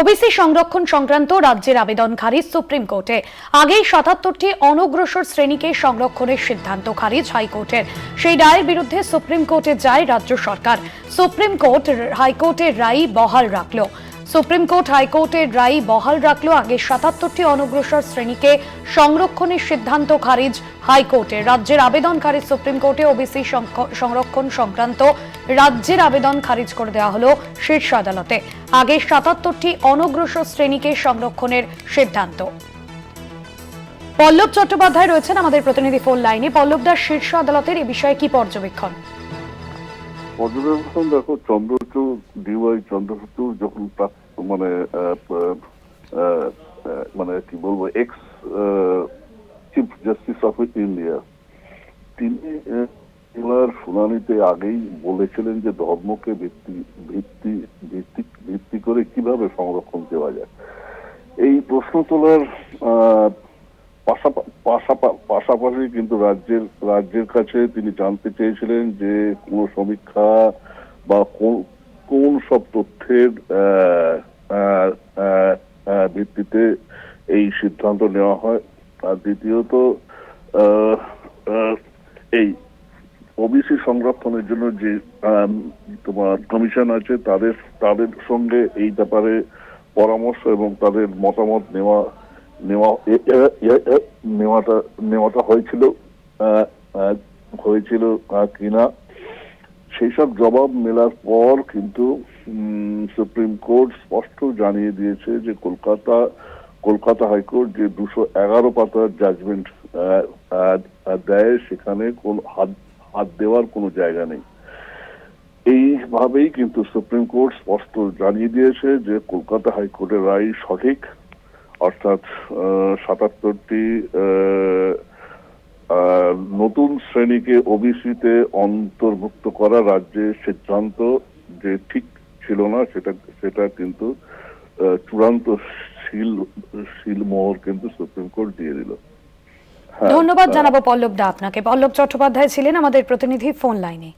OBC সংরক্ষণ সংক্রান্ত রাজ্যের আবেদন খারিজ সুপ্রিম কোর্টে। আগেই ৭৭টি অনগ্রসর শ্রেণীকে সংরক্ষণের সিদ্ধান্ত খারিজ হাইকোর্টের। সেই রায়ের বিরুদ্ধে সুপ্রিম কোর্টে যায় রাজ্য সরকার। সুপ্রিম কোর্ট হাইকোর্টের রায় বহাল রাখল। সুপ্রিম কোর্ট হাইকোর্টের রায় বহাল রাখল। আগে ৭৭টি অনগ্রসর শ্রেণীকে সংরক্ষণের সিদ্ধান্ত খারিজ হাইকোর্টে। রাজ্যের আবেদন খারিজ সুপ্রিম কোর্টে। ওবিসি সংরক্ষণ সংক্রান্ত রাজ্যের আবেদন খারিজ করে দেওয়া হলো শীর্ষ আদালতে। আগে ৭৭টি অনগ্রসর শ্রেণীকে সংরক্ষণের সিদ্ধান্ত। পল্লব চট্টোপাধ্যায় রয়েছেন আমাদের প্রতিনিধি ফোন লাইনে। পল্লব দাস, শীর্ষ আদালতের এই বিষয়ে কি পর্যবেক্ষণ? দেখো, চন্দ্রচূড় ডিওয়াই চন্দ্রচূড় যখন মানে কি বলবো, x chief justice of India, তিনি ওনার শুনানিতে আগেই বলেছিলেন যে ধর্মকে ভিত্তি করে কিভাবে সংরক্ষণ দেওয়া যায়। এই প্রশ্ন তোলার পাশাপাশি কিন্তু রাজ্যের কাছে তিনি জানতে চেয়েছিলেন যে কোন সমীক্ষা বা কোন সব তথ্যের ভিত্তিতে এই সিদ্ধান্ত নেওয়া হয়। আর দ্বিতীয়ত, এই ওবিসি সংরক্ষণের জন্য যে তোমার কমিশন আছে, তাদের সঙ্গে এই ব্যাপারে পরামর্শ এবং তাদের মতামত নেওয়াটা হয়েছিল কিনা, সেই সব জবাব মেলার পর কিন্তু সুপ্রিম কোর্ট স্পষ্ট জানিয়ে দিয়েছে যে কলকাতা হাইকোর্ট যে 211 পাতার জাজমেন্ট দেয়, সেখানে কোন হাত দেওয়ার কোনো জায়গা নেই। এইভাবেই কিন্তু সুপ্রিম কোর্ট স্পষ্ট জানিয়ে দিয়েছে যে কলকাতা হাইকোর্টের রায় সঠিক, অর্থাৎ ৭৭টি নতুন শ্রেণীকে ওবিসিতে অন্তর্ভুক্ত করা রাজ্যের সিদ্ধান্ত যে ঠিক ছিল না, সেটা কিন্তু চূড়ান্ত সিলমোহর কিন্তু সুপ্রিম কোর্ট দিয়ে দিল। ধন্যবাদ জানাবো পল্লব দা আপনাকে। পল্লব চট্টোপাধ্যায় ছিলেন আমাদের প্রতিনিধি ফোন লাইনে।